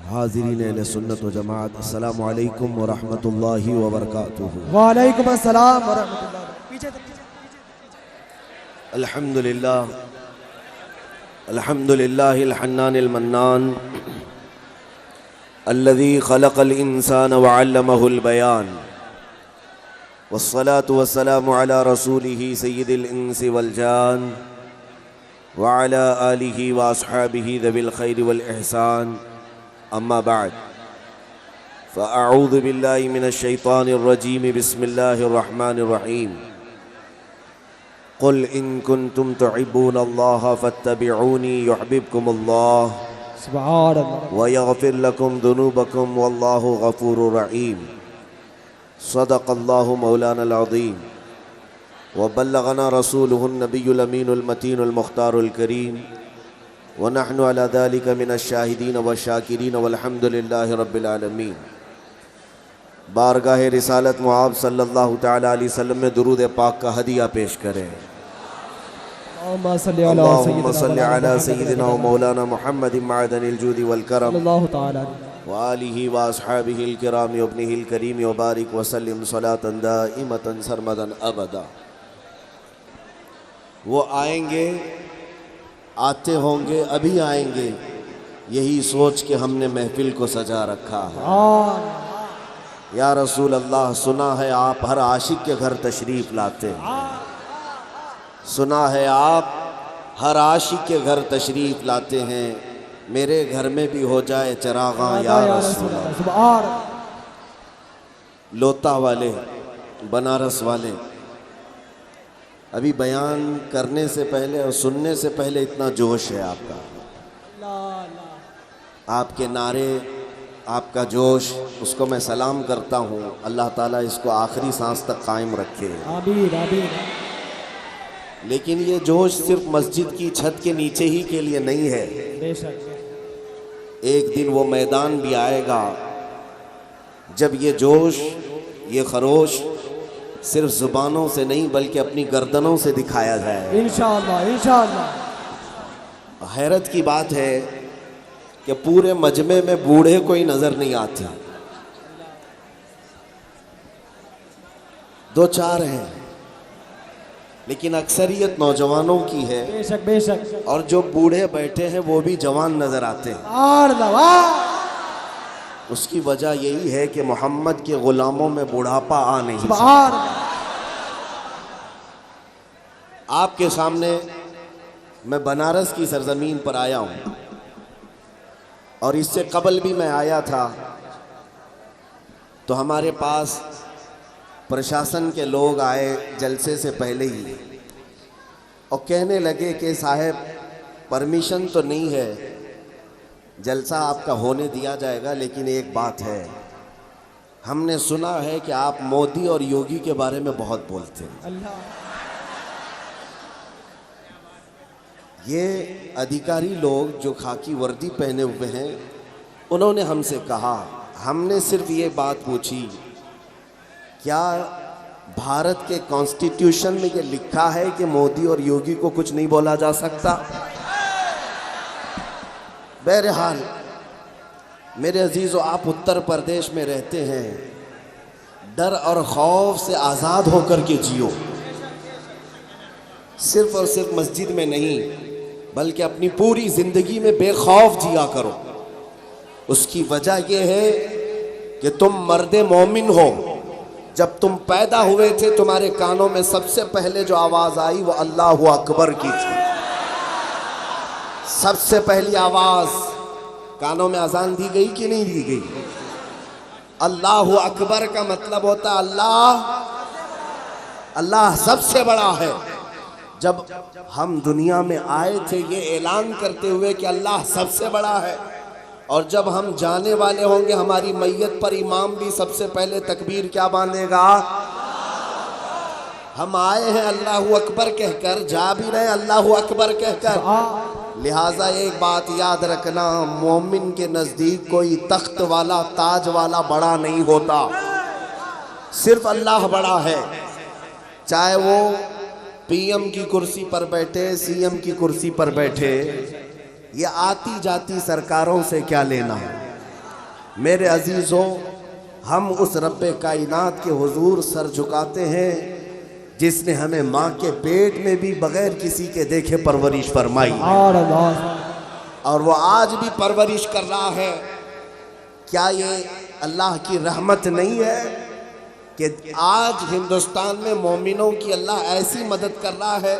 हाज़रीन अहले सुन्नत व जमात, अस्सलामु अलैकुम व रहमतुल्लाहि व बरकातुहू। वालेकुम अस्सलाम व रहमतुल्लाह। अल्हम्दुलिल्लाह अल्हम्दुलिल्लाहिल हन्नानिल मन्नान अल्लज़ी खलक़ल इंसान व अल्लमहुल बयान वस्सलातु वस्सलामु अला रसूलिही सय्यिदिल इंसि वल जान व अला आलिही व अस्हाबिही ज़विल खैरि वल इहसान, अम्मा बाद फ़अऊज़ु बिल्लाहि मिनश शैतानिर रजीम, बिस्मिल्लाहिर रहमानिर रहीम। क़ुल इन कुन्तुम तुहिब्बूनल्लाह फत्तबिऊनी युहब्बिबकुमुल्लाह सुभानअल्लाह व यग़फिर लकुम ज़ुनूबकुम वल्लाहु गफ़ूरुर रहीम। सदक़ल्लाहु मौलानल अज़ीम व बल्लगना रसूलुहुन नबियुल अमीनुल मतीनुल मुख्तारुल करीम व नहनु अला ज़ालिका मिनश शाहिदीन व शाकिरीन वल्हम्दुलिल्लाहि रब्बिल आलमीन। बारगाह रिसालत मुआब सल्लल्लाहु तआला अलैहि वसल्लम में दुरूद पाक का हदिया पेश करें। अल्लाहुम्मा सल्लि अला सय्यिदिना व मौलाना मुहम्मदिन मअदनिल जूदि वल करम व आलिहि व अस्हाबिहिल किराम व इब्निहिल करीम व बारिक व सल्लिम सलातन दाइमतन सरमदन अबदा। वो आएंगे, आते होंगे, अभी आएंगे, यही सोच के हमने महफिल को सजा रखा है। या रसूल अल्लाह, सुना है आप हर आशिक के घर तशरीफ़ लाते हैं। सुना है आप हर आशिक के घर तशरीफ़ लाते हैं, मेरे घर में भी हो जाए चराग़ां या रसूल अल्लाह। लोता वाले, बनारस वाले, अभी बयान करने से पहले और सुनने से पहले इतना जोश है आपका, आपके नारे, आपका जोश, उसको मैं सलाम करता हूँ। अल्लाह ताला इसको आखिरी सांस तक कायम रखे। आमीन आमीन। लेकिन ये जोश सिर्फ मस्जिद की छत के नीचे ही के लिए नहीं है। बेशक एक दिन वो मैदान भी आएगा जब ये जोश, ये खरोश सिर्फ जुबानों से नहीं बल्कि अपनी गर्दनों से दिखाया जाए इंशाअल्लाह इंशाअल्लाह। हैरत की बात है कि पूरे मजमे में बूढ़े कोई नजर नहीं आते, दो चार हैं, लेकिन अक्सरियत नौजवानों की है। बेशक बेशक। और जो बूढ़े बैठे हैं वो भी जवान नजर आते हैं। उसकी वजह यही है कि मोहम्मद के गुलामों में बुढ़ापा आ नहीं सकता। आपके सामने मैं बनारस की सरजमीन पर आया हूं, और इससे कबल भी मैं आया था तो हमारे पास प्रशासन के लोग आए जलसे से पहले ही, और कहने लगे कि साहब परमिशन तो नहीं है, जलसा आपका होने दिया जाएगा, लेकिन एक बात है, हमने सुना है कि आप मोदी और योगी के बारे में बहुत बोलते हैं। ये अधिकारी लोग जो खाकी वर्दी पहने हुए हैं, उन्होंने हमसे कहा, हमने सिर्फ ये बात पूछी, क्या भारत के कॉन्स्टिट्यूशन में ये लिखा है कि मोदी और योगी को कुछ नहीं बोला जा सकता? बहरहाल मेरे अजीज़ों, आप उत्तर प्रदेश में रहते हैं, डर और खौफ से आज़ाद होकर के जियो। सिर्फ और सिर्फ मस्जिद में नहीं बल्कि अपनी पूरी ज़िंदगी में बेखौफ जिया करो। उसकी वजह यह है कि तुम मर्दे मोमिन हो। जब तुम पैदा हुए थे तुम्हारे कानों में सबसे पहले जो आवाज़ आई वो अल्लाहु अकबर की थी। सबसे पहली आवाज़ कानों में अजान दी गई कि नहीं दी गई? अल्लाहु अकबर का मतलब होता अल्लाह, अल्लाह सबसे बड़ा है। जब हम दुनिया में आए थे ये ऐलान करते हुए कि अल्लाह सबसे बड़ा है, और जब हम जाने वाले होंगे हमारी मैयत पर इमाम भी सबसे पहले तकबीर क्या बांधेगा? हम आए हैं अल्लाहु अकबर कहकर, जा भी रहे अल्लाहु अकबर कहकर। लिहाजा एक बात याद रखना, मोमिन के नज़दीक कोई तख्त वाला, ताज वाला बड़ा नहीं होता, सिर्फ अल्लाह बड़ा है। चाहे वो पीएम की कुर्सी पर बैठे, सीएम की कुर्सी पर बैठे, ये आती जाती सरकारों से क्या लेना है? मेरे अजीज़ों, हम उस रब्बे कायनात के हुजूर सर झुकाते हैं जिसने हमें माँ के पेट में भी बगैर किसी के देखे परवरिश फरमाई और वो आज भी परवरिश कर रहा है। क्या ये अल्लाह की रहमत नहीं है कि आज हिंदुस्तान में मोमिनों की अल्लाह ऐसी मदद कर रहा है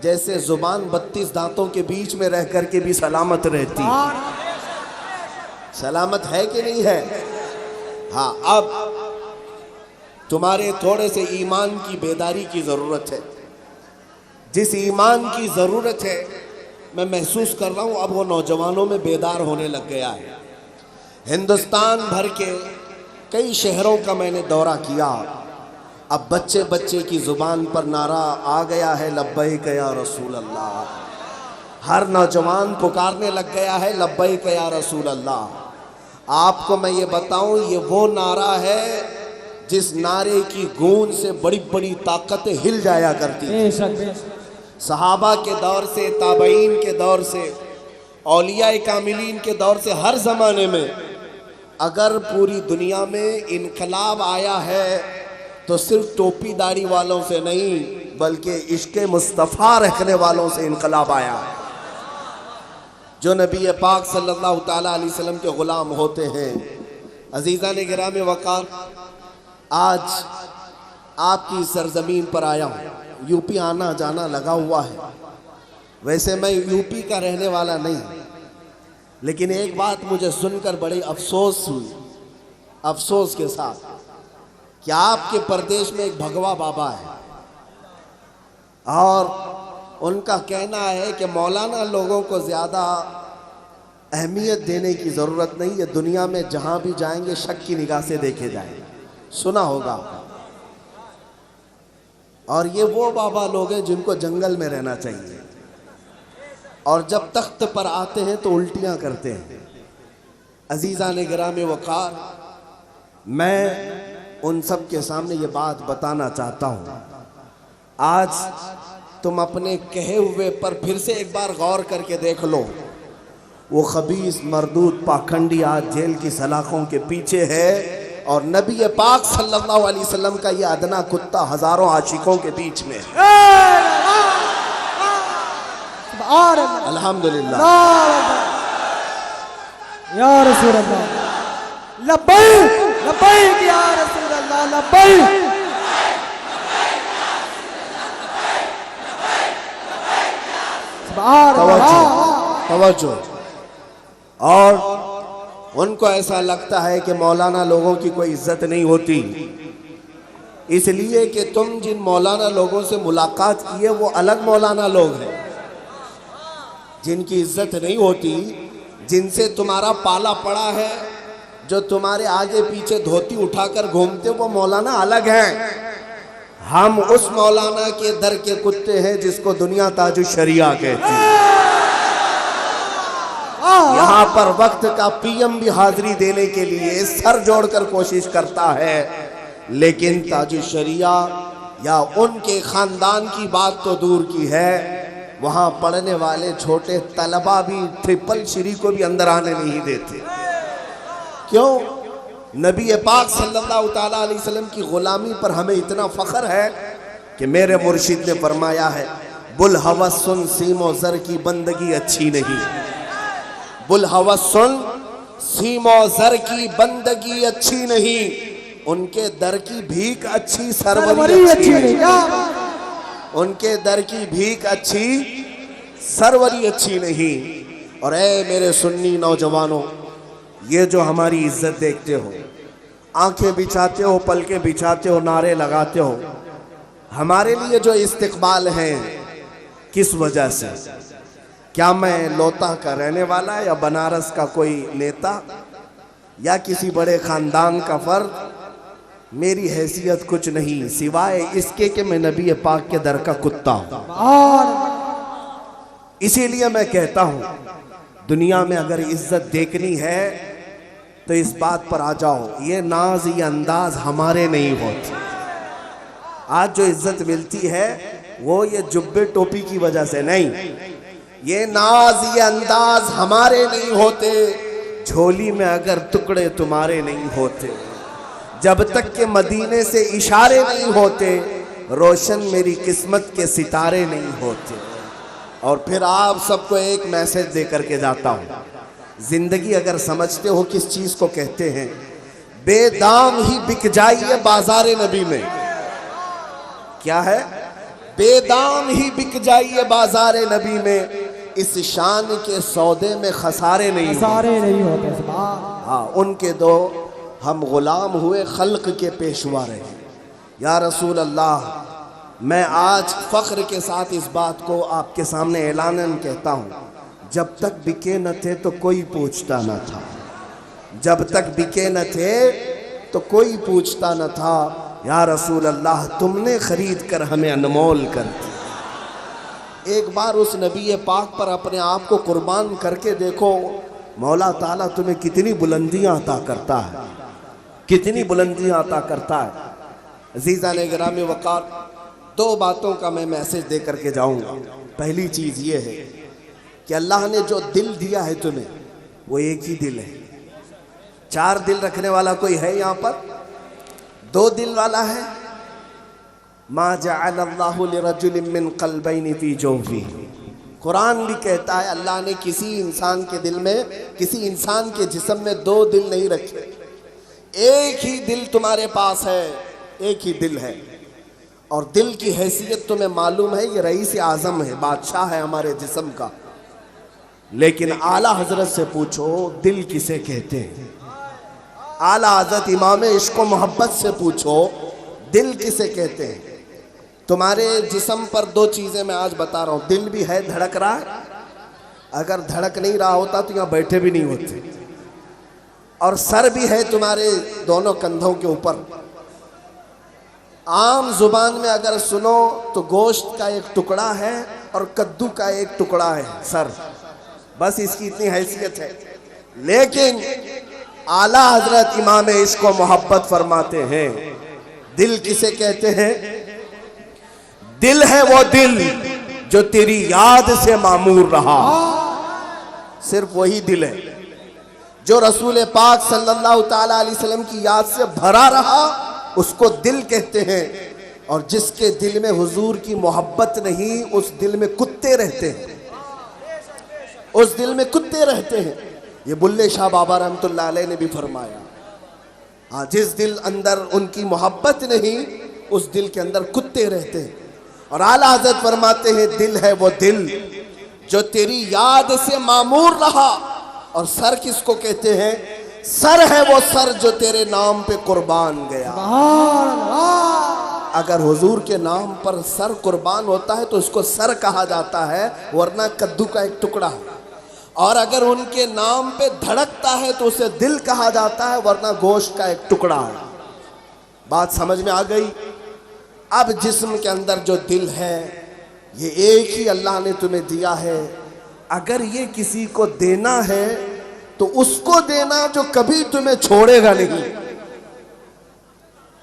जैसे जुबान 32 दांतों के बीच में रह कर के भी सलामत रहती है। सलामत है कि नहीं है? हाँ, अब तुम्हारे थोड़े से ईमान की बेदारी की ज़रूरत है। जिस ईमान की ज़रूरत है मैं महसूस कर रहा हूँ अब वो नौजवानों में बेदार होने लग गया है। हिंदुस्तान भर के कई शहरों का मैंने दौरा किया। अब बच्चे बच्चे की ज़ुबान पर नारा आ गया है, लब्बैक या रसूल अल्लाह। हर नौजवान पुकारने लग गया है, लब्बैक या रसूल अल्लाह। आपको मैं ये बताऊं, ये वो नारा है जिस नारे की गूंज से बड़ी बड़ी ताकतें हिल जाया करती थी। सहाबा के दौर से, ताबईन के दौर से, औलिया कामिलीन के दौर से, हर ज़माने में अगर पूरी दुनिया में इनकलाब आया है तो सिर्फ टोपी दाढ़ी वालों से नहीं बल्कि इश्क़े मुस्तफ़ा रखने वालों से इनकलाब आया है। जो नबी पाक सल्लल्लाहु ताला अलैहि वसल्लम के ग़ुलाम होते हैं। अज़ीज़ान गिराम वक़ार, आज आपकी सरजमीन पर आया हूँ। यूपी आना जाना लगा हुआ है। वैसे मैं यूपी का रहने वाला नहीं, लेकिन एक बात मुझे सुनकर बड़ी अफसोस हुई, अफसोस के साथ, कि आपके प्रदेश में एक भगवा बाबा है और उनका कहना है कि मौलाना लोगों को ज़्यादा अहमियत देने की ज़रूरत नहीं है, दुनिया में जहाँ भी जाएंगे शक की निगाह से देखे जाएंगे। सुना होगा। और ये वो बाबा लोग हैं जिनको जंगल में रहना चाहिए और जब तख्त पर आते हैं तो उल्टियाँ करते हैं। अज़ीज़ान गिराम वक़ार, मैं उन सब के सामने ये बात बताना चाहता हूँ। आज तुम अपने कहे हुए पर फिर से एक बार गौर करके देख लो। वो खबीस मरदूद पाखंडी आज जेल की सलाखों के पीछे है और नबी पाक सल्लल्लाहु अलैहि वसल्लम का ये अदना कुत्ता हजारों आशिकों के बीच में है। अल्हम्दुलिल्लाह। या रसूल अल्लाह, लब्बैक लब्बैक या रसूल अल्लाह, लब्बैक। तवज्जो। और उनको ऐसा लगता है कि मौलाना लोगों की कोई इज्जत नहीं होती, इसलिए कि तुम जिन मौलाना लोगों से मुलाकात की है वो अलग मौलाना लोग हैं जिनकी इज्जत नहीं होती, जिनसे तुम्हारा पाला पड़ा है, जो तुम्हारे आगे पीछे धोती उठाकर घूमते, वो मौलाना अलग हैं। हम उस मौलाना के दर के कुत्ते हैं जिसको दुनिया ताजु शरिया कहती है। यहाँ पर वक्त का पीएम भी हाजिरी देने के लिए सर जोड़कर कोशिश करता है, लेकिन ताजु शरिया या उनके खानदान की बात तो दूर की है, वहाँ पढ़ने वाले छोटे तलबा भी ट्रिपल श्री को भी अंदर आने नहीं देते। क्यों? नबी पाक सल्लल्लाहु ताला अलैहि वसल्लम की गुलामी पर हमें इतना फख्र है कि मेरे मुर्शिद ने फरमाया है, बुल हवस सुन सीमो ज़र की बंदगी अच्छी नहीं। बुल हवस सुन सीमो ज़र की बंदगी अच्छी नहीं, उनके दर की भीख अच्छी सरवरी अच्छी नहीं। उनके दर की भीख अच्छी सरवरी अच्छी नहीं। और ऐ मेरे सुन्नी नौजवानों, ये जो हमारी इज्जत देखते हो, आंखें बिछाते हो, पलकें बिछाते हो, नारे लगाते हो, हमारे लिए जो इस्तिकबाल है किस वजह से? क्या मैं लोता का रहने वाला या बनारस का कोई नेता या किसी बड़े खानदान का फर्द? मेरी हैसियत कुछ नहीं सिवाय इसके कि मैं नबी पाक के दर का कुत्ता हूं। इसीलिए मैं कहता हूं, दुनिया में अगर इज्जत देखनी है तो इस बात पर आ जाओ, ये नाज ये अंदाज हमारे नहीं होते। आज जो इज्जत मिलती है वो ये जुब्बे टोपी की वजह से नहीं, ये नाज ये अंदाज हमारे नहीं होते, झोली में अगर टुकड़े तुम्हारे नहीं होते, जब तक के मदीने से इशारे नहीं होते, रोशन मेरी किस्मत के सितारे नहीं होते। और फिर आप सबको एक मैसेज दे करके जाता हूँ, जिंदगी अगर समझते हो किस चीज को कहते हैं, बेदाम ही बिक जाइए बाजारे नबी में। क्या है? बेदाम ही बिक जाइए बाजारे नबी में, इस शान के सौदे में खसारे नहीं होते। हाँ, उनके दो हम गुलाम हुए, खल्क के पेशवा रहे। या रसूल अल्लाह, मैं आज फख्र के साथ इस बात को आपके सामने ऐलानन कहता हूँ, जब तक बिके न थे तो कोई पूछता न था, जब तक बिके न थे तो कोई पूछता न था। या रसूल अल्लाह, तुमने खरीद कर हमें अनमोल कर दिया। एक बार उस नबी पाक पर अपने आप को कुर्बान करके देखो, मौला ताला तुम्हें कितनी बुलंदियां अता करता है, कितनी बुलंदियां अता करता है। अजीज़ान गिरामी वक़ार, दो बातों का मैं मैसेज दे करके जाऊंगा। पहली चीज़ ये है कि अल्लाह ने जो दिल दिया है तुम्हें, वो एक ही दिल है। चार दिल रखने वाला कोई है यहाँ पर? दो दिल वाला है। मा जअलल्लाहु लिरजुलिन मिन क़ल्बैनि फ़ी जौफ़िही। कुरान भी कहता है अल्लाह ने किसी इंसान के दिल में, किसी इंसान के जिस्म में दो दिल नहीं रखे। एक ही दिल तुम्हारे पास है, एक ही दिल है। और दिल की हैसियत तुम्हें मालूम है, ये रईस आज़म है, बादशाह है हमारे जिस्म का। लेकिन आला हजरत से पूछो दिल किसे कहते हैं। आला हजरत इमाम इश्क व मोहब्बत से पूछो दिल किसे कहते हैं। तुम्हारे जिस्म पर दो चीज़ें मैं आज बता रहा हूँ। दिल भी है, धड़क रहा है। अगर धड़क नहीं रहा होता तो यहाँ बैठे भी नहीं होते। और सर भी है तुम्हारे दोनों कंधों के ऊपर। आम जुबान में अगर सुनो तो गोश्त का एक टुकड़ा है और कद्दू का एक टुकड़ा है सर, बस इसकी इतनी हैसियत है। लेकिन आला हजरत इमाम इश्क व मोहब्बत फरमाते हैं दिल किसे कहते हैं। दिल है वो दिल जो तेरी याद से मामूर रहा। सिर्फ वही दिल है जो रसूल पाक सल्लल्लाहु ताला अलैहि वसल्लम की याद से भरा रहा, उसको दिल कहते हैं। और जिसके दिल में हुजूर की मोहब्बत नहीं, उस दिल में कुत्ते रहते हैं, उस दिल में कुत्ते रहते हैं। ये बुल्ले शाह बाबा रहमतुल्लाह अलैह ने भी फरमाया। हाँ, जिस दिल अंदर उनकी मोहब्बत नहीं, उस दिल के अंदर कुत्ते रहते हैं। और आला हज़रत फरमाते हैं दिल है वो दिल जो तेरी याद से मामूर रहा। और सर किसको कहते हैं? सर है वो सर जो तेरे नाम पे कुर्बान गया। अगर हुजूर के नाम पर सर कुर्बान होता है तो उसको सर कहा जाता है, वरना कद्दू का एक टुकड़ा है। और अगर उनके नाम पे धड़कता है तो उसे दिल कहा जाता है, वरना गोश्त का एक टुकड़ा है। बात समझ में आ गई? अब जिस्म के अंदर जो दिल है, ये एक ही अल्लाह ने तुम्हें दिया है। अगर ये किसी को देना है तो उसको देना जो कभी तुम्हें छोड़ेगा नहीं।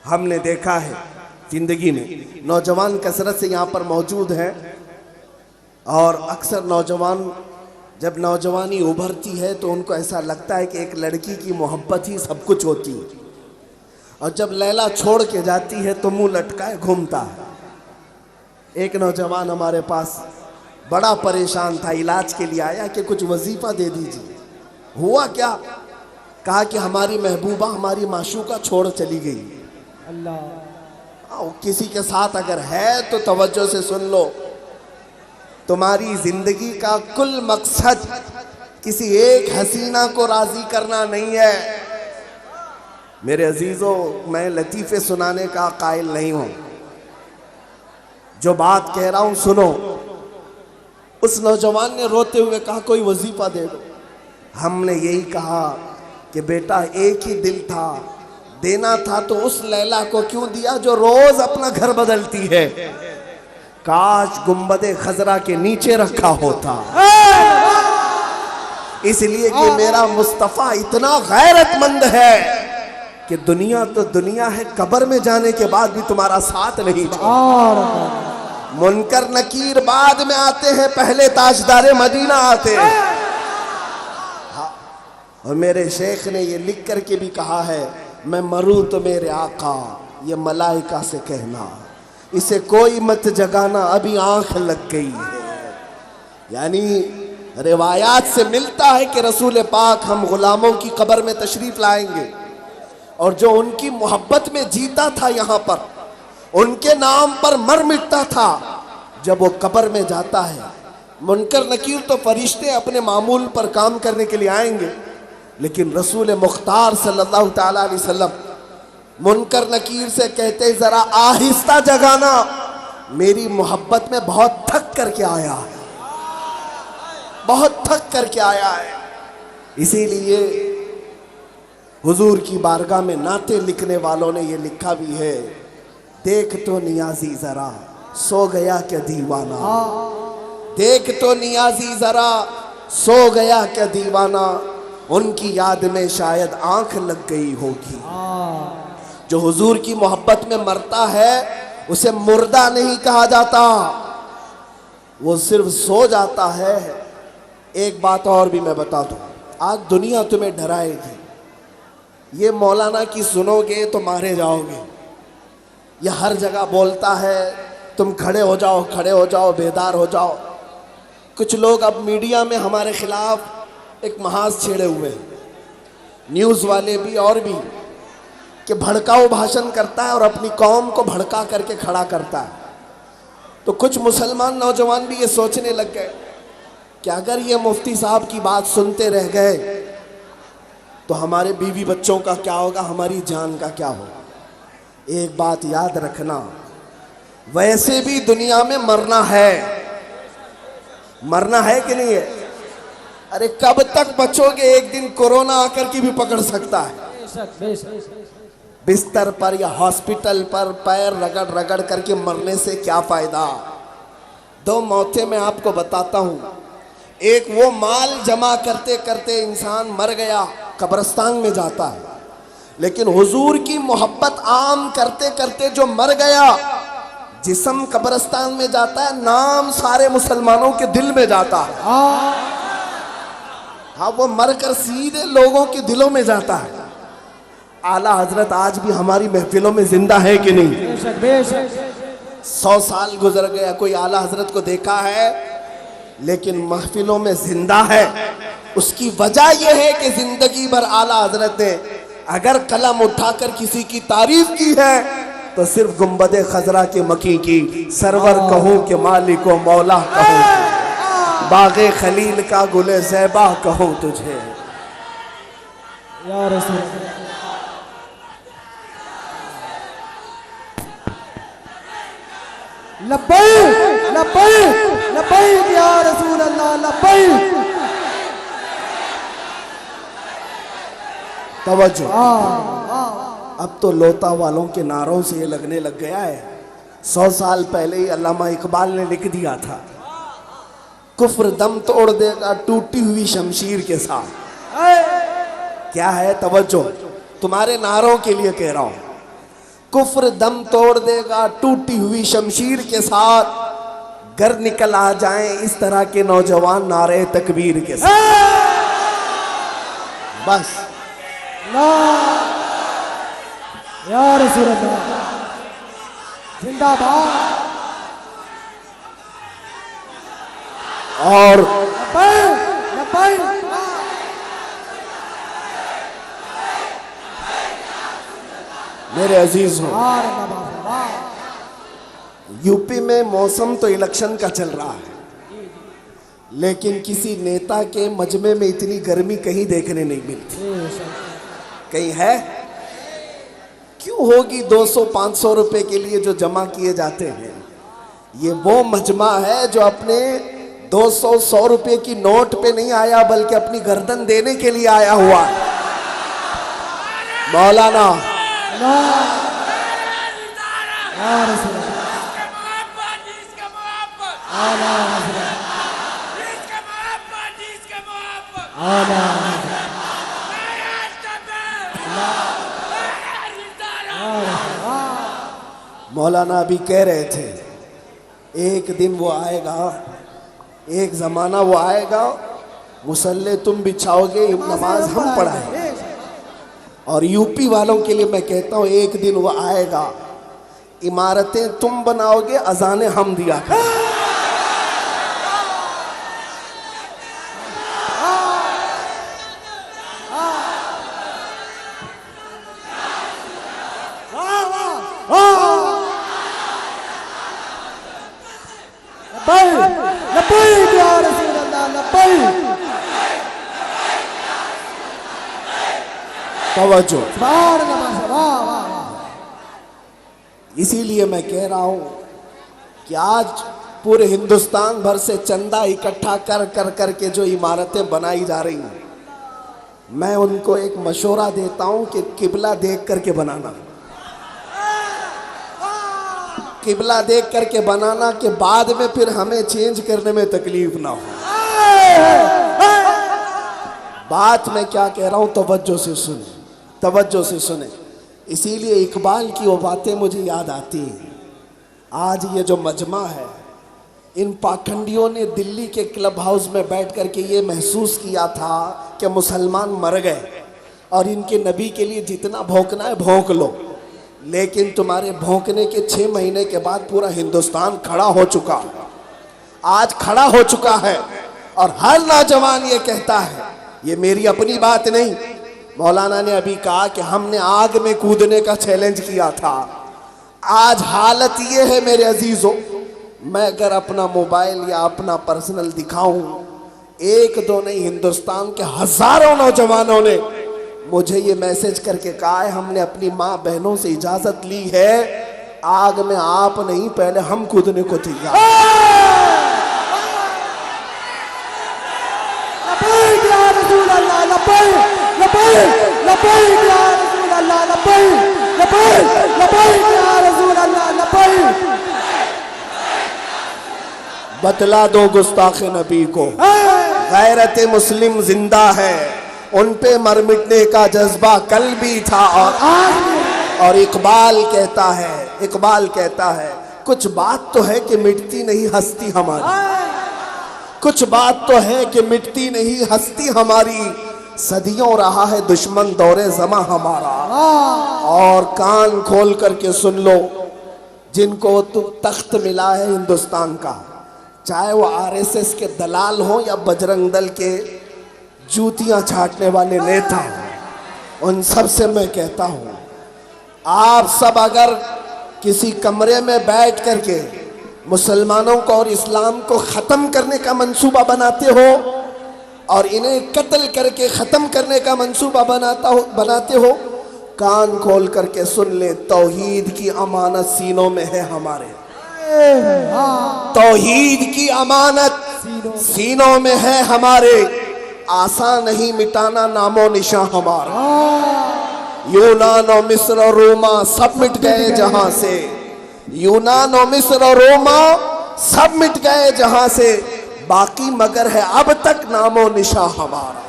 हमने देखा है जिंदगी में नौजवान कसरत से यहाँ पर मौजूद हैं, और अक्सर नौजवान जब नौजवानी उभरती है तो उनको ऐसा लगता है कि एक लड़की की मोहब्बत ही सब कुछ होती है, और जब लैला छोड़ के जाती है तो मुंह लटकाए घूमता है। एक नौजवान हमारे पास बड़ा परेशान था, इलाज के लिए आया कि कुछ वजीफा दे दीजिए। हुआ क्या? कहा कि हमारी महबूबा, हमारी माशूका छोड़ चली गई। अल्लाह, किसी के साथ अगर है तो तवज्जो से सुन लो। तुम्हारी जिंदगी का कुल मकसद किसी एक हसीना को राजी करना नहीं है। मेरे अजीजों, मैं लतीफ़े सुनाने का कायल नहीं हूं, जो बात कह रहा हूं सुनो। उस नौजवान ने रोते हुए कहा कोई वजीफा दे दो। हमने यही कहा कि बेटा एक ही दिल था, देना था तो उस लैला को क्यों दिया जो रोज अपना घर बदलती है। काश गुंबदे खजरा के नीचे रखा होता, इसलिए कि मेरा मुस्तफ़ा इतना गैरतमंद है कि दुनिया तो दुनिया है, कब्र में जाने के बाद भी तुम्हारा साथ नहीं छोड़ता। मुनकर नकीर बाद में आते हैं, पहले ताजदारे मदीना आते हैं। और मेरे शेख ने ये लिख कर के भी कहा है, मैं मरूं तो मेरे आका ये मलाइका से कहना, इसे कोई मत जगाना अभी आंख लग गई है। यानी रिवायात से मिलता है कि रसूल पाक हम गुलामों की कब्र में तशरीफ लाएंगे और जो उनकी मोहब्बत में जीता था यहाँ पर, उनके नाम पर मर मिटता था, जब वो कब्र में जाता है मुनकर नकीर तो फरिश्ते अपने मामूल पर काम करने के लिए आएंगे, लेकिन रसूल मुख्तार सल्लल्लाहु ताला अलैहि वसल्लम मुनकर नकीर से कहते जरा आहिस्ता जगाना, मेरी मोहब्बत में बहुत थक करके आया है, बहुत थक करके आया है। इसीलिए हुजूर की बारगाह में नाते लिखने वालों ने ये लिखा भी है, देख तो नियाजी जरा सो गया क्या दीवाना, देख तो नियाजी जरा सो गया क्या दीवाना, उनकी याद में शायद आंख लग गई होगी। जो हुजूर की मोहब्बत में मरता है उसे मुर्दा नहीं कहा जाता, वो सिर्फ सो जाता है। एक बात और भी मैं बता दूं, आज दुनिया तुम्हें डराएगी, ये मौलाना की सुनोगे तो मारे जाओगे, ये हर जगह बोलता है तुम खड़े हो जाओ, खड़े हो जाओ, बेदार हो जाओ। कुछ लोग अब मीडिया में हमारे खिलाफ एक महाज छेड़े हुए हैं, न्यूज़ वाले भी और भी, कि भड़काऊ भाषण करता है और अपनी कौम को भड़का करके खड़ा करता है। तो कुछ मुसलमान नौजवान भी ये सोचने लग गए कि अगर ये मुफ्ती साहब की बात सुनते रह गए तो हमारे बीवी बच्चों का क्या होगा, हमारी जान का क्या होगा। एक बात याद रखना, वैसे भी दुनिया में मरना है, मरना है कि नहीं है। अरे कब तक बचोगे, एक दिन कोरोना आकर के भी पकड़ सकता है। बिस्तर पर या हॉस्पिटल पर पैर रगड़ रगड़ करके मरने से क्या फायदा। दो मौतें मैं आपको बताता हूं, एक वो माल जमा करते करते इंसान मर गया, कब्रिस्तान में जाता है, लेकिन हुजूर की मोहब्बत आम करते करते जो मर गया, जिस्म कब्रिस्तान में जाता है, नाम सारे मुसलमानों के दिल में जाता है। हाँ, वो मरकर सीधे लोगों के दिलों में जाता है। आला हजरत आज भी हमारी महफिलों में जिंदा है कि नहीं? 100 साल गुजर गया, कोई आला हजरत को देखा है, लेकिन महफिलों में जिंदा है। उसकी वजह यह है कि जिंदगी भर आला हजरत ने अगर कलम उठाकर किसी की तारीफ की है तो सिर्फ गुंबदे खजरा के मकी की, सरवर कहूं कि मालिक व मौला कहूं, बागे खलील का गुले ज़ैबा कहूं तुझे। या रसूल लब्बैक लब्बैक लब्बैक या रसूल अल्लाह लब्बैक। तवज्जो, अब तो लोता वालों के नारों से ये लगने लग गया है। 100 साल पहले ही अल्लामा इकबाल ने लिख दिया था, कुफ्र दम तोड़ देगा टूटी हुई शमशीर के साथ। क्या है? तवज्जो, तुम्हारे नारों के लिए कह रहा हूं, कुफ्र दम तोड़ देगा टूटी हुई शमशीर के साथ, घर निकल आ जाएं इस तरह के नौजवान नारे तकबीर के साथ। बस या रसूल अल्लाह जिंदाबाद। और मेरे अजीज हो, यूपी में मौसम तो इलेक्शन का चल रहा है, लेकिन किसी नेता के मजमे में इतनी गर्मी कहीं देखने नहीं मिलती। कहीं है? क्यों होगी? 200-500 रुपए के लिए जो जमा किए जाते हैं, ये वो मजमा है जो अपने 200-100 रुपए की नोट पे नहीं आया, बल्कि अपनी गर्दन देने के लिए आया हुआ। मौलाना मौलाना अभी कह रहे थे, एक दिन वो आएगा, एक ज़माना वो आएगा, मुसल्ले तुम बिछाओगे, नमाज हम पढ़ाएंगे। और यूपी वालों के लिए मैं कहता हूँ एक दिन वो आएगा, इमारतें तुम बनाओगे, अजानें हम दिया करेंगे। लब्बैक या रसूल अल्लाह, लब्बैक। तवज्जो। सुभान अल्लाह, वाह वाह वाह। इसीलिए मैं कह रहा हूं कि आज पूरे हिंदुस्तान भर से चंदा इकट्ठा कर कर करके जो इमारतें बनाई जा रही हैं, मैं उनको एक मशवरा देता हूं कि किबला देख करके बनाना। किबला देख करके बनाना कि बाद में फिर हमें चेंज करने में तकलीफ ना हो। बात मैं क्या कह रहा हूं, तवज्जो से सुने, तवज्जो से सुने। इसीलिए इकबाल की वो बातें मुझे याद आती हैं। आज ये जो मजमा है, इन पाखंडियों ने दिल्ली के क्लब हाउस में बैठ करके ये महसूस किया था कि मुसलमान मर गए और इनके नबी के लिए जितना भौंकना है भौंक लो। लेकिन तुम्हारे भौंकने के 6 महीने के बाद पूरा हिंदुस्तान खड़ा हो चुका है, आज खड़ा हो चुका है। और हर नौजवान ये कहता है, ये मेरी अपनी बात नहीं, मौलाना ने अभी कहा कि हमने आग में कूदने का चैलेंज किया था। आज हालत ये है मेरे अजीजों, मैं अगर अपना मोबाइल या अपना पर्सनल दिखाऊं, एक दो नहीं, हिंदुस्तान के हजारों नौजवानों ने मुझे ये मैसेज करके कहा है, हमने अपनी माँ बहनों से इजाजत ली है, आग में आप नहीं, पहले हम कूदने को तैयार। लब्बैक या रसूल अल्लाह, लब्बैक लब्बैक लब्बैक या रसूल अल्लाह, लब्बैक लब्बैक लब्बैक या रसूल अल्लाह, लब्बैक। बतला दो गुस्ताख नबी को, गैरत मुस्लिम जिंदा है, उन पे मर मिटने का जज्बा कल भी था और आज भी। और इकबाल कहता है कुछ बात तो है कि मिटती नहीं हस्ती हमारी, कुछ बात तो है कि मिटती नहीं हस्ती हमारी, सदियों रहा है दुश्मन दौरे जमा हमारा। और कान खोल करके सुन लो, जिनको तो तख्त मिला है हिंदुस्तान का, चाहे वो आरएसएस के दलाल हो या बजरंग दल के जूतियां छाटने वाले नेता, उन सब से मैं कहता हूं, आप सब अगर किसी कमरे में बैठ करके मुसलमानों को और इस्लाम को ख़त्म करने का मंसूबा बनाते हो और इन्हें कत्ल करके ख़त्म करने का मंसूबा बनाते हो, कान खोल करके सुन ले, तौहीद की अमानत सीनों में है हमारे, तौहीद की अमानत सीनों में है हमारे, आसान नहीं मिटाना नामो निशान हमारा। यूनान और मिस्र और रोमा सब मिट गए जहां से, यूनान और मिस्र और रोमा सब मिट गए जहां से, बाकी मगर है अब तक नामो निशान हमारा।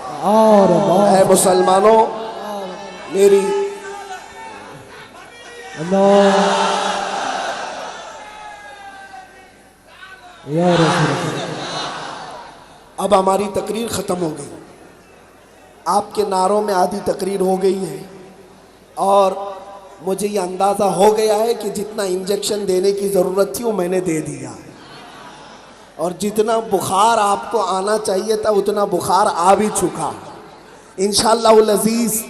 है मुसलमानों, मेरी अब हमारी तकरीर ख़त्म हो गई, आपके नारों में आधी तकरीर हो गई है और मुझे ये अंदाज़ा हो गया है कि जितना इंजेक्शन देने की ज़रूरत थी वो मैंने दे दिया है, और जितना बुखार आपको आना चाहिए था उतना बुखार आ भी चुका। इंशाअल्लाहुल अज़ीज़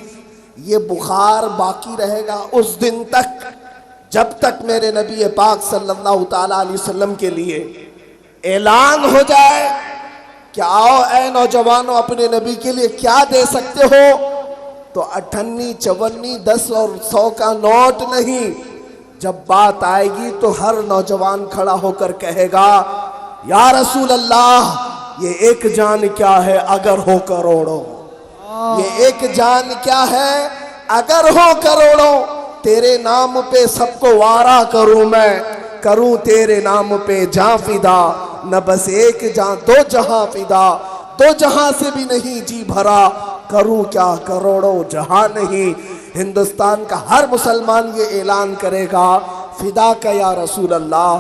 ये बुखार बाकी रहेगा उस दिन तक जब तक मेरे नबी पाक सल्लल्लाहु ताला अलैहि वसल्लम के लिए ऐलान हो जाए कि आओ ऐ नौजवानों, अपने नबी के लिए क्या दे सकते हो, तो 58, 54, 10 और 100 का नोट नहीं, जब बात आएगी तो हर नौजवान खड़ा होकर कहेगा, या रसूल अल्लाह, ये एक जान क्या है अगर हो करोड़ों, ये एक जान क्या है अगर हो करोड़ों, तेरे नाम पे सबको वारा करूं मैं, करूं तेरे नाम पे जां फिदा, न बस एक जां दो जहां फिदा, दो जहां से भी नहीं जी भरा, करूं क्या करोड़ों जहां नहीं। हिंदुस्तान का हर मुसलमान ये ऐलान करेगा, फिदा का या रसूल अल्लाह,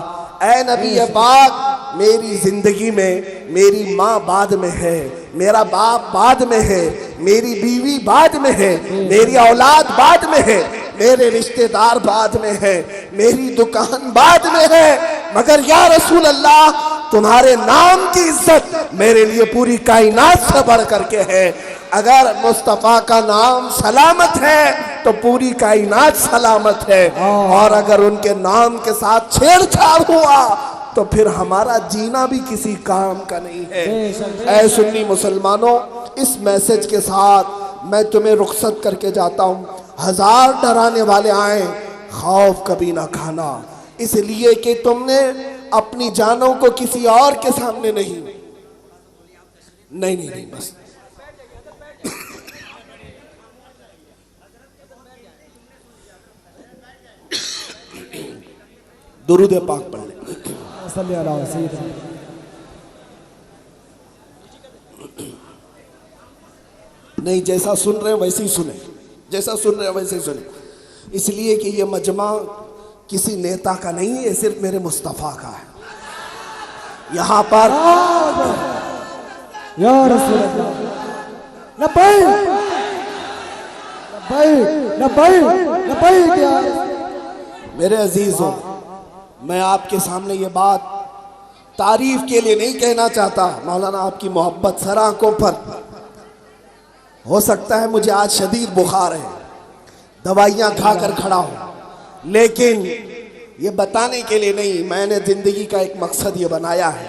ऐ नबी पाक, मेरी जिंदगी में मेरी माँ बाद में है, मेरा बाप बाद में है, मेरी बीवी बाद में है, मेरी औलाद बाद में है, मेरे रिश्तेदार बाद में है, मेरी दुकान बाद में है, मगर या रसूल अल्लाह तुम्हारे नाम की इज्जत मेरे लिए पूरी कायनात से बढ़ करके है। अगर मुस्तफ़ा का नाम सलामत है तो पूरी कायनात सलामत है, और अगर उनके नाम के साथ छेड़छाड़ हुआ तो फिर हमारा जीना भी किसी काम का नहीं है। ऐ सुन्नी मुसलमानों, इस मैसेज के साथ मैं तुम्हें रुखसत करके जाता हूँ। हजार डराने वाले आए, खौफ कभी ना खाना, इसलिए कि तुमने अपनी जानों को किसी और के सामने नहीं बस दुरूद पाक पढ़ ले। नहीं, जैसा सुन रहे हो वैसे ही सुने, जैसा सुन रहे हो वैसे ही सुने, इसलिए कि ये मजमा किसी नेता का नहीं है, सिर्फ मेरे मुस्तफ़ा का है। यहाँ पर या रसूल अल्लाह, लब्बैक लब्बैक लब्बैक लब्बैक या मेरे अजीजों, मैं आपके सामने ये बात तारीफ के लिए नहीं कहना चाहता। मौलाना आपकी मोहब्बत सर आंखों पर, हो सकता है मुझे आज शदीद बुखार है, दवाइयाँ खाकर खड़ा हूँ, लेकिन ये बताने के लिए नहीं, मैंने जिंदगी का एक मकसद ये बनाया है,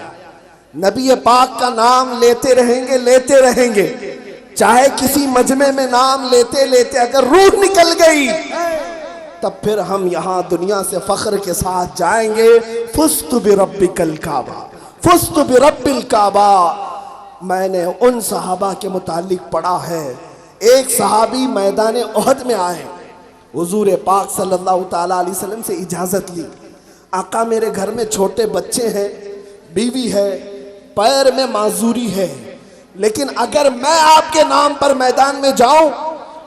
नबी पाक का नाम लेते रहेंगे, चाहे किसी मजमे में नाम लेते लेते अगर रूह निकल गई तब फिर हम यहाँ दुनिया से फख्र के साथ जाएंगे। फुस्तु बिरब्बिकल काबा, फुस्तु बिरब्बिल काबा। मैंने उन सहाबा के मुतालिक पढ़ा है, एक सहाबी मैदान उहद में आए, हुजूर पाक सल्लल्लाहु ताला अलैहि वसल्लम से इजाज़त ली, आका मेरे घर में छोटे बच्चे हैं, बीवी है, पैर में माजूरी है, लेकिन अगर मैं आपके नाम पर मैदान में जाऊं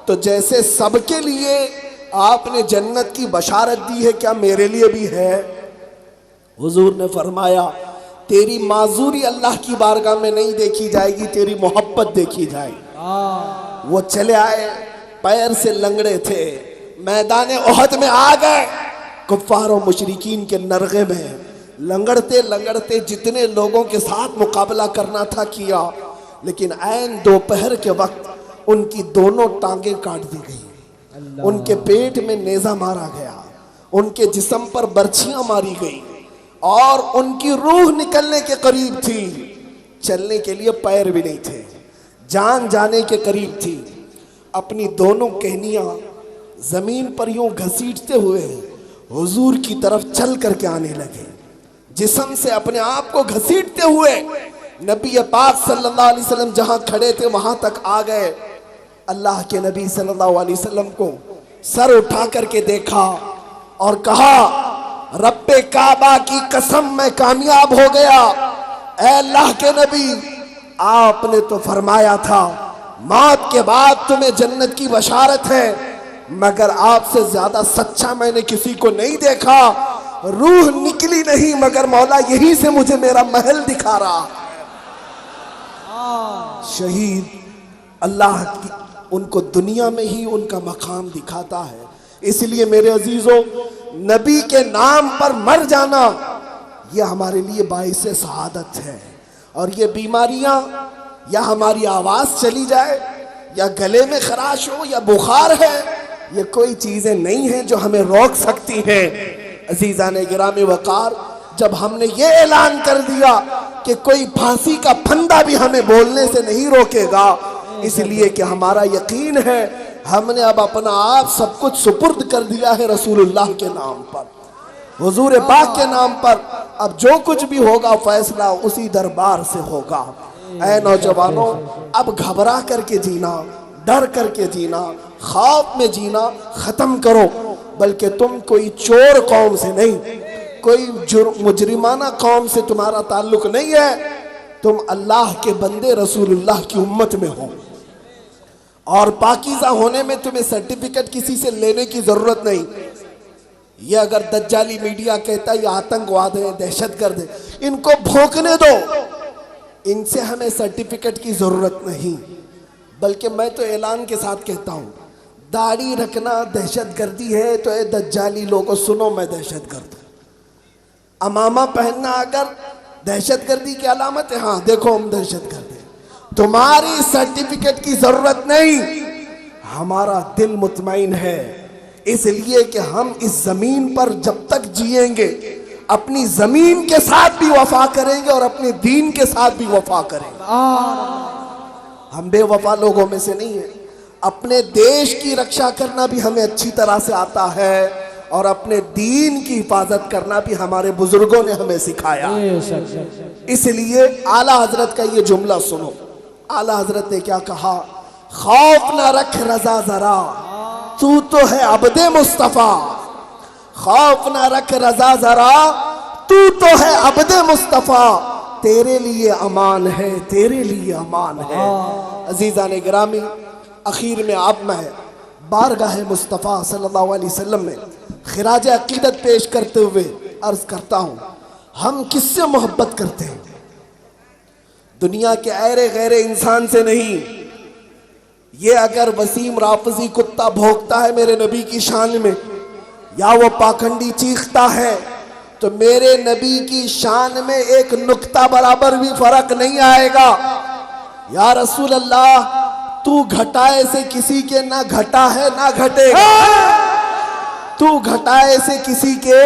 तो जैसे सबके लिए आपने जन्नत की बशारत दी है, क्या मेरे लिए भी है? हुजूर ने फरमाया, तेरी माजूरी अल्लाह की बारगाह में नहीं देखी जाएगी, तेरी मोहब्बत देखी जाएगी। वो चले आए, पैर से लंगड़े थे, मैदान उहद में आ गए, कुफ्फार और मुशरिकीन के नरगे में लंगड़ते लंगड़ते जितने लोगों के साथ मुकाबला करना था किया, लेकिन ऐन दोपहर के वक्त उनकी दोनों टांगें काट दी गई, उनके पेट में नेजा मारा गया, उनके जिस्म पर बर्छियां मारी गई और उनकी रूह निकलने के करीब थी, चलने के लिए पैर भी नहीं थे, जान जाने के करीब थी। अपनी दोनों कहनियां जमीन पर यूं घसीटते हुए हुजूर की तरफ चल करके आने लगे, जिस्म से अपने आप को घसीटते हुए नबी पाक सल्लल्लाहु अलैहि वसल्लम जहां खड़े थे वहां तक आ गए। अल्लाह के नबी सल्लल्लाहु अलैहि वसल्लम को सर उठा करके देखा और कहा, रब्बे काबा की कसम मैं कामयाब हो गया। ऐ अल्लाह के नबी, आपने तो फरमाया था मौत के बाद तुम्हें जन्नत की बशारत है, मगर आपसे ज्यादा सच्चा मैंने किसी को नहीं देखा। रूह निकली नहीं, मगर मौला यहीं से मुझे मेरा महल दिखा रहा। शहीद अल्लाह की उनको दुनिया में ही उनका मकाम दिखाता है। इसलिए मेरे अजीजों, नबी के नाम पर मर जाना यह हमारे लिए बाइसे सआदत है। और ये बीमारियां, या हमारी आवाज चली जाए, या गले में खराश हो, या बुखार है, ये कोई चीजें नहीं है जो हमें रोक सकती हैं। अजीजान गिरामी वकार, जब हमने ये ऐलान कर दिया कि कोई फांसी का फंदा भी हमें बोलने से नहीं रोकेगा, इसलिए कि हमारा यकीन है हमने अब अपना आप सब कुछ सुपुर्द कर दिया है रसूलुल्लाह के नाम पर, हुजूर पाक के नाम पर। अब जो कुछ भी होगा फैसला उसी दरबार से होगा। ऐ नौजवानों, अब घबरा करके जीना, डर करके जीना, खौफ में जीना खत्म करो। बल्कि तुम कोई चोर कौम से नहीं, कोई मुजरिमाना कौम से तुम्हारा ताल्लुक नहीं है, तुम अल्लाह के बंदे रसूलुल्लाह की उम्मत में हो। और पाकीज़ा होने में तुम्हें सर्टिफिकेट किसी से लेने की जरूरत नहीं। ये अगर दज्जाली मीडिया कहता है ये आतंकवाद है, दहशतगर्द है, इनको भौंकने दो, इनसे हमें सर्टिफिकेट की ज़रूरत नहीं, बल्कि मैं तो ऐलान के साथ कहता हूँ, दाढ़ी रखना दहशतगर्दी है तो ए दज्जाली लोगों सुनो, मैं दहशतगर्द हूँ। अमामा पहनना अगर दहशतगर्दी की अलामत है, हाँ देखो हम दहशतगर्द हैं। तुम्हारी सर्टिफिकेट की ज़रूरत नहीं, हमारा दिल मुतमईन है, इसलिए कि हम इस ज़मीन पर जब तक जिएंगे अपनी ज़मीन के साथ भी वफा करेंगे और अपने दीन के साथ भी वफा करेंगे। हम बेवफा लोगों में से नहीं है। अपने देश की रक्षा करना भी हमें अच्छी तरह से आता है और अपने दीन की हिफाजत करना भी हमारे बुजुर्गों ने हमें सिखाया। इसलिए आला हजरत का ये जुमला सुनो। आला हजरत ने क्या कहा? खौफ न रख रजा जरा, तू तो है अब्दे मुस्तफा। खौफ न रख रजा जरा, तू तो है अब्दे मुस्तफा। तेरे लिए अमान है, तेरे लिए अमान है। अजीजा ने गिरामी, आखिर में अब मैं बारगाह मुस्तफ़ा सल्लल्लाहु अलैहि वसल्लम में खिराज अकीदत पेश करते हुए अर्ज करता हूँ, हम किससे मोहब्बत करते हैं? दुनिया के ऐरे गैरे इंसान से नहीं। ये अगर वसीम राफजी कुत्ता भौंकता है मेरे नबी की शान में, या वो पाखंडी चीखता है, तो मेरे नबी की शान में एक नुक्ता बराबर भी फर्क नहीं आएगा। या रसूल अल्लाह, तू घटाए से किसी के ना घटा है ना घटेगा। तू घटाए से किसी के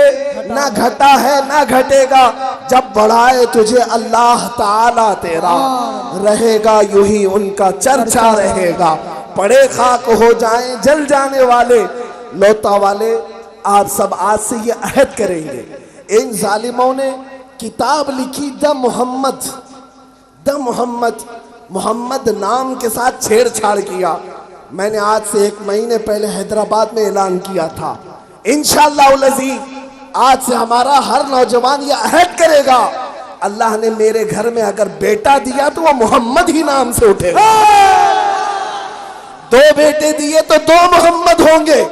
ना घटा है ना घटेगा। जब बढ़ाए तुझे अल्लाह ताला तेरा, रहेगा यूं ही उनका चर्चा रहेगा। पड़े खाक हो जाएं जल जाने वाले, लौता वाले आप सब आज से ये अहद करेंगे। इन जालिमों ने किताब लिखी द मोहम्मद, मोहम्मद नाम के साथ छेड़छाड़ किया। मैंने आज से 1 महीने पहले हैदराबाद में ऐलान किया था, इंशाअल्लाह अज़ीज़ आज से हमारा हर नौजवान ये अहद करेगा, अल्लाह ने मेरे घर में अगर बेटा दिया तो वह मोहम्मद ही नाम से उठेगा। 2 बेटे दिए तो 2 मोहम्मद होंगे,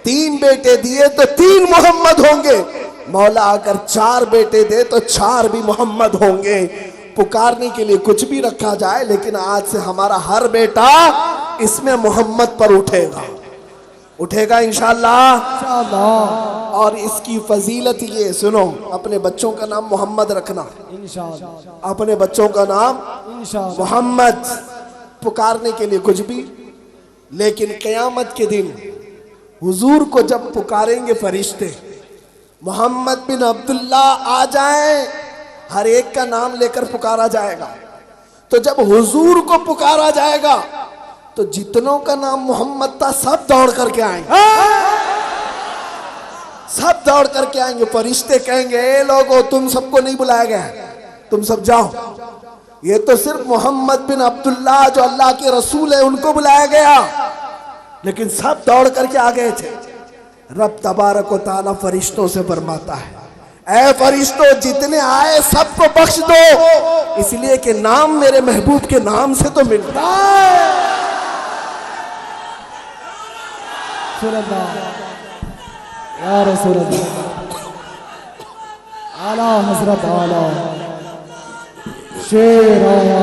3 बेटे दिए तो 3 मोहम्मद होंगे। मौला अगर 4 बेटे दे तो 4 भी मोहम्मद होंगे। पुकारने के लिए कुछ भी रखा जाए, लेकिन आज से हमारा हर बेटा इसमें मोहम्मद पर उठेगा इंशाअल्लाह। और इसकी फजीलत ये सुनो, अपने बच्चों का नाम मोहम्मद रखना इंशाअल्लाह। अपने बच्चों का नाम मोहम्मद, पुकारने के लिए कुछ भी। लेकिन क़यामत के दिन हुजूर को जब पुकारेंगे फरिश्ते, मोहम्मद बिन अब्दुल्ला आ जाए, हर एक का नाम लेकर पुकारा जाएगा। तो जब हुजूर को पुकारा जाएगा तो जितनों का नाम मोहम्मद था सब दौड़ करके आएंगे, सब दौड़ करके आएंगे। फरिश्ते कहेंगे, ए लोगों, तुम सबको नहीं बुलाया गया, तुम सब जाओ। ये तो सिर्फ मोहम्मद बिन अब्दुल्ला जो अल्लाह के रसूल है उनको बुलाया गया, लेकिन सब दौड़ करके आ गए थे। रब तबारक व तआला फरिश्तों से फरमाता है, ऐ फरिश्तों जितने आए सबको बख्श दो, इसलिए कि नाम मेरे महबूब के नाम से तो मिलता है। या रसूल अल्लाह, आला हजरत आला, शेर आया,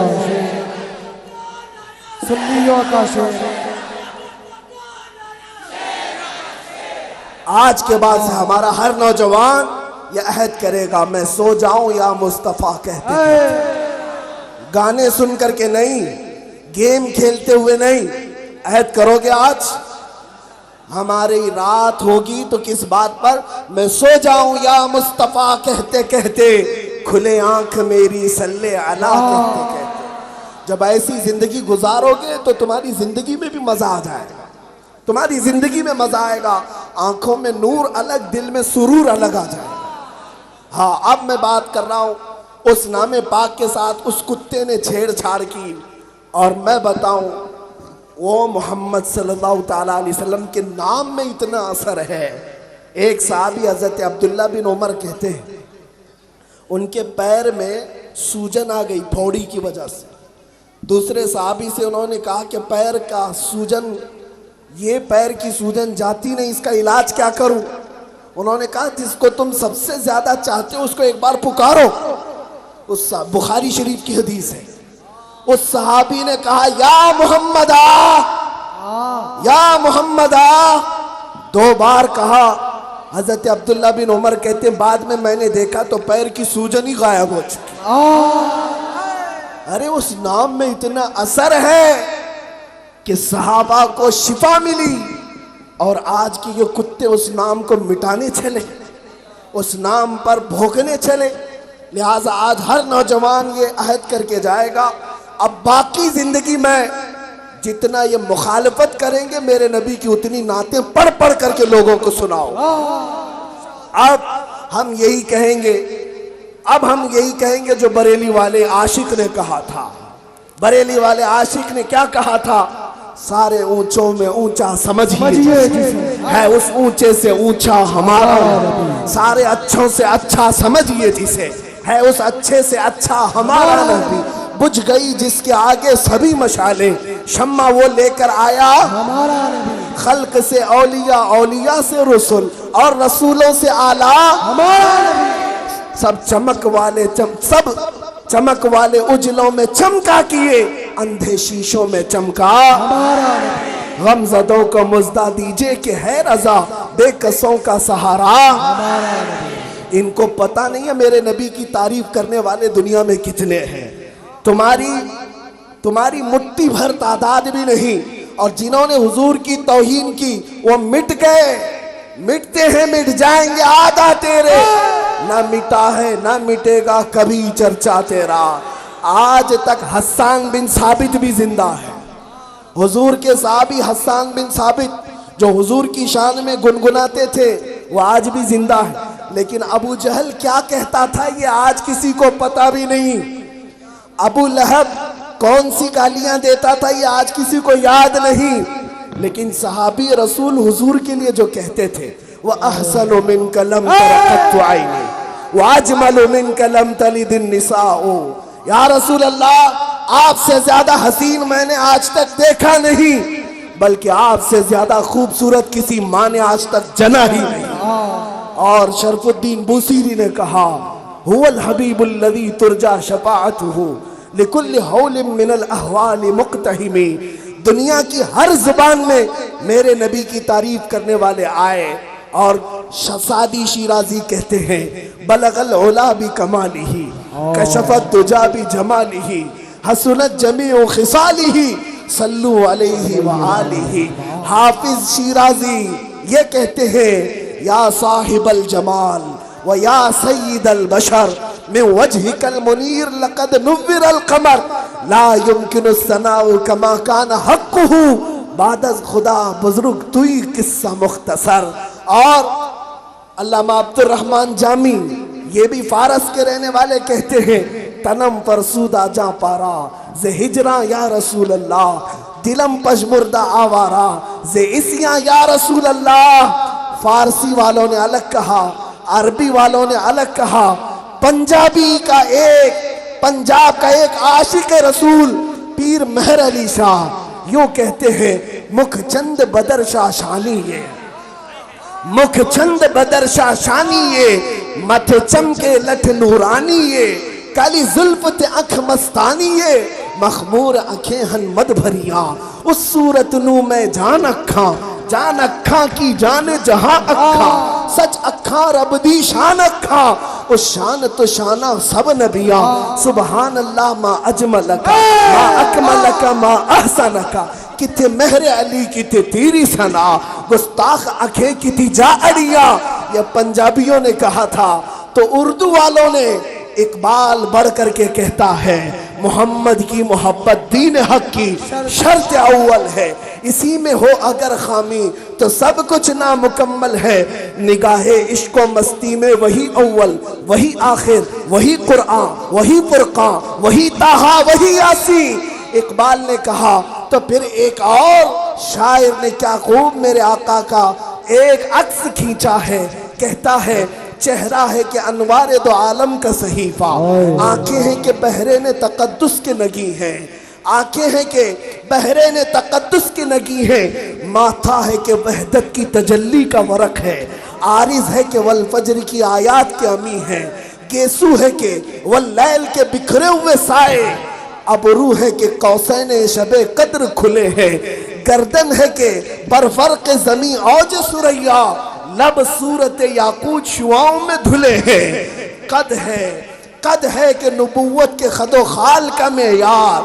सुन्नियों का शेर। आज के बाद से हमारा हर नौजवान यह अहद करेगा, मैं सो जाऊं या मुस्तफा कहते हैं। गाने सुन करके नहीं, गेम खेलते हुए नहीं, अहद करोगे आज। हमारी रात होगी तो किस बात पर? मैं सो जाऊं या मुस्तफा कहते कहते, खुले आंख मेरी सल्ले अला कहते कहते। जब ऐसी जिंदगी गुजारोगे तो तुम्हारी जिंदगी में भी मजा आ जाएगा, तुम्हारी जिंदगी में मजा आएगा। आंखों में नूर अलग, दिल में सुरूर अलग आ जाएगा। हाँ, अब मैं बात कर रहा हूँ उस नामे पाक के साथ उस कुत्ते ने छेड़छाड़ की। और मैं बताऊं, वो मोहम्मद सल्लल्लाहु ताला अलैहि वसल्लम के नाम में इतना असर है। एक साहबी हजरत अब्दुल्ला बिन उमर कहते हैं, उनके पैर में सूजन आ गई फोड़ी की वजह से। दूसरे साहबी से उन्होंने कहा कि पैर का सूजन, ये पैर की सूजन जाती नहीं, इसका इलाज क्या करूं? उन्होंने कहा, जिसको तुम सबसे ज्यादा चाहते हो उसको एक बार पुकारो। उस बुखारी शरीफ की हदीस है, उस सहाबी ने कहा या मोहम्मदा, या मोहम्मदा, 2 बार कहा। हजरत अब्दुल्ला बिन उमर कहते बाद में मैंने देखा तो पैर की सूजन ही गायब हो चुकी। अरे उस नाम में इतना असर है कि सहाबा को शिफा मिली, और आज के ये कुत्ते उस नाम को मिटाने चले, उस नाम पर भोगने चले। लिहाजा आज हर नौजवान ये अहद करके जाएगा, अब बाकी जिंदगी में जितना ये मुखालफत करेंगे मेरे नबी की, उतनी नातें पढ़ पढ़ करके लोगों को सुनाओ। अब हम यही कहेंगे, अब हम यही कहेंगे जो बरेली वाले आशिक ने कहा था। बरेली वाले आशिक ने क्या कहा था? सारे ऊंचों में ऊंचा समझिए है उस ऊंचे से ऊंचा हमारा, सारे अच्छों से अच्छा समझिए जिसे है उस अच्छे से अच्छा हमारा नबी। बुझ गई जिसके आगे सभी मशाले, शम्मा वो लेकर आया हमारा नबी। खल्क से औलिया, औलिया से रसूल, और रसूलों से आला हमारा नबी। सब चमक वाले सब चमक वाले उजलों में चमका किए, अंधे शीशों में चमका हमारा नबी। गमज़दों को मुज़दा दीजिए कि है रज़ा, बेकसों का सहारा हमारा नबी। इनको पता नहीं है मेरे नबी की तारीफ करने वाले दुनिया में कितने हैं। तुम्हारी मुट्ठी भर तादाद भी नहीं, और जिन्होंने हुजूर की तौहीन की वो मिट गए, मिटते हैं, मिट जाएंगे आधा तेरे, ना मिटा है ना मिटेगा कभी चर्चा तेरा। आज तक हस्सान बिन साबित भी जिंदा है, हुजूर के साहबी हस्सान बिन साबित जो हुजूर की शान में गुनगुनाते थे, वो आज भी जिंदा है। लेकिन अबू जहल क्या कहता था ये आज किसी को पता भी नहीं। अबू लहब कौन सी गालियां देता था ये आज किसी को याद नहीं। लेकिन सहाबी रसूल हुजूर के लिए जो कहते थे, वह अहसनु मिन कलम तरक़त आइनी व अजमलु मिन कलम तलिदिन निसाओ, या रसूल अल्लाह आपसे ज्यादा हसीन मैंने आज तक देखा नहीं, बल्कि आपसे ज्यादा खूबसूरत किसी माँ ने आज तक जना ही नहीं। और शरफुद्दीन बूसीरी ने कहा हुवल हबीबुल लज़ी तुरजा शफ़ाअतुहु लिकुल्लि हौलिम मिनल अहवालि मुक़्तहिमी। दुनिया की हर जुबान में मेरे नबी की तारीफ करने वाले आए, और सादी शिराजी कहते हैं बलगल उला भी कमालिही कशफत दुजा भी जमालिही हसनत जमीउ खिसालिही सल्लु अलैहि व आलिही। हाफिज शिराजी ये कहते हैं या साहिबल जमाल व या सय्यिदल बशर में वजहिकल मुनीर लक़द नुव्विरल क़मर ला युमकिनु सनाउ कमा कान हक़्क़ुहु बादज़ खुदा बुज़ुर्ग तुई किस्सा मुख्तसर। और अल्लामा अब्दुर रहमान जामी ये भी फारस के रहने वाले कहते हैं तनम फरसूदा जा पारा जे हिजरा या रसूल अल्लाह, दिलम पशमुर्दा आवारा जे इसिया या रसूल अल्लाह। फारसी वालों ने अलग कहा, अरबी वालों ने अलग कहा, पंजाब का एक आशिक रसूल पीर मेहर अली शाह यूं कहते हैं मुख चंद बदर शाह शानी ये, मुख चंद बदर शाह शानी ये, मथे चमके लठ नूरानी ये, काली जुल्फ ते अख मस्तानी ये, मखमूर अखें हन मद भरिया उस सूरत नू मैं जान अखा की जान जहां अखा, सच अखा रब दी शान अखा, उस शान तो शाना सब नबिया। सुबहान अल्लाह मा अजमलका मा अकमलका मा अहसनका, किथे मेहर अली किथे तेरी सना, गुस्ताख अखे किथी जा अड़िया। ये पंजाबियों ने कहा था, तो उर्दू वालों ने इकबाल बढ़ करके कहता है मोहम्मद की मोहब्बत दीन हक की शर्त अव्वल है, इसी में हो अगर खामी तो सब कुछ नामुकम्मल है। निगाहे इश्क व मस्ती में वही अव्वल वही आखिर वही कुरान वही फुरकान वही ताहा वही यासी। इकबाल ने कहा तो फिर एक और शायर ने क्या खूब मेरे आका का एक अक्स खींचा है, कहता है चेहरा है कि अनवारे दो आलम का सहीफा, आंखें हैं कि बहरे ने तकद्दुस के नगी हैं, आंखें हैं कि बहरे ने तकद्दुस की नगी है, माथा है कि वहदत की तजल्ली का वरक है, आरिज है कि वल फज्र की आयात के अमी है, गेसू है के वल्लैल के बिखरे हुए साए, अब रूह है के कौसैन शबे कद्र खुले हैं, गर्दन है के बरफर्क जमी औज सुरैया, लब सूरत याकूत शुआओं में धुले हैं। कद है कि नबुव्वत के खदो खाल का मेयार,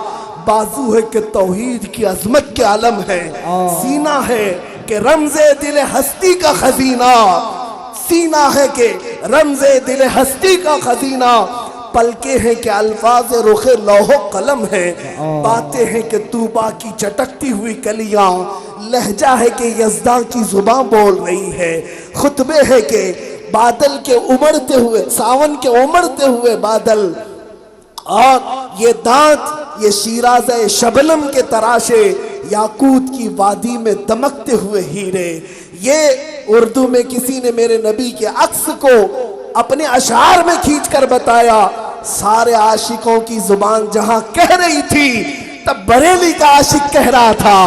बाजू है कि तौहीद की अजमत के आलम है, सीना है कि रमज़े दिल हस्ती का खजीना, सीना है कि रमज़े दिल हस्ती का खजीना, पलके हैं कि अल्फाज रुखे लौहो कलम है, बातें हैं कि तूबा की चटकती हुई कलियां, लहजा है कि यज़दा की जुबान बोल रही है, खुतबे है कि बादल के उमड़ते हुए, सावन के उमड़ते हुए बादल, और ये दांत ये शीराज़ शबनम के तराशे, याकूत की वादी में दमकते हुए हीरे। ये उर्दू में किसी ने मेरे नबी के अक्स को अपने अशार में खींचकर बताया। सारे आशिकों की जुबान जहां कह रही थी, तब बरेली का आशिक कह रहा था,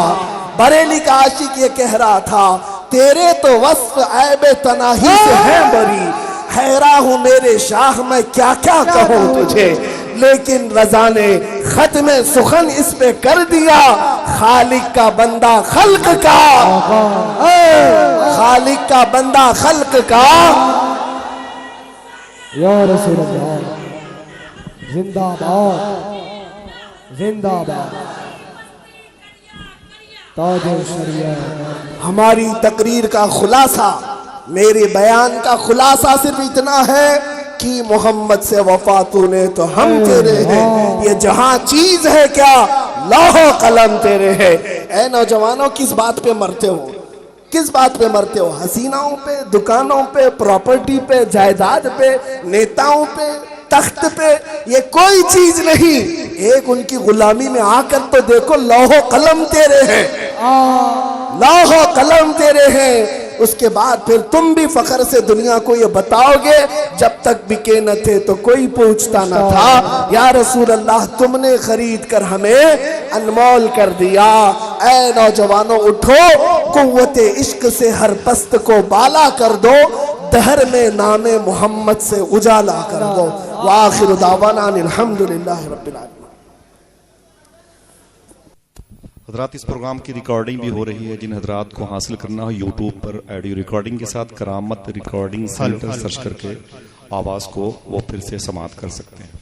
बरेली का आशिक ये कह रहा था, तेरे तो वस्फ ऐबे तनाही से है बरी, हैरा हूं मेरे शाह मैं क्या क्या कहूं तुझे, लेकिन रजा ने खत में सुखन इस पे कर दिया, खालिक का बंदा खल्क का, खालिक का बंदा खल्क का। या रसूल अल्लाह जिंदाबाद जिंदाबाद, ताज शरीयत। हमारी तकरीर का खुलासा, मेरे बयान का खुलासा सिर्फ इतना है कि मोहम्मद से वफा तूने तो हम तेरे हैं, ये जहां चीज है क्या लौह कलम तेरे है। ऐ नौजवानों, किस बात पे मरते हो, किस बात पे मरते हो? हसीनाओं पे, दुकानों पे, प्रॉपर्टी पे, जायदाद पे, नेताओं पे, तख्त पे, ये कोई चीज नहीं। एक उनकी गुलामी में आकर तो देखो, लौह कलम तेरे हैं, लौह कलम तेरे हैं। उसके बाद फिर तुम भी फख्र से दुनिया को ये बताओगे, जब तक बिके न थे तो कोई पूछता न था, या रसूल अल्लाह तुमने खरीद कर हमें अनमोल कर दिया। ऐ नौजवानों उठो, कुव्वते इश्क से हर पस्त को बाला कर दो, दहर में नामे मोहम्मद से उजाला कर दो। वाखिर दावाना अल्हम्दुलिल्लाहि रब्बिल आलमीन। हजरात, इस प्रोग्राम की रिकॉर्डिंग भी हो रही है। जिन हजरात को हासिल करना हो यूट्यूब पर ऑडियो रिकॉर्डिंग के साथ करामत रिकॉर्डिंग सेंटर सर्च करके आवाज़ को वो फिर से समाप्त कर सकते हैं।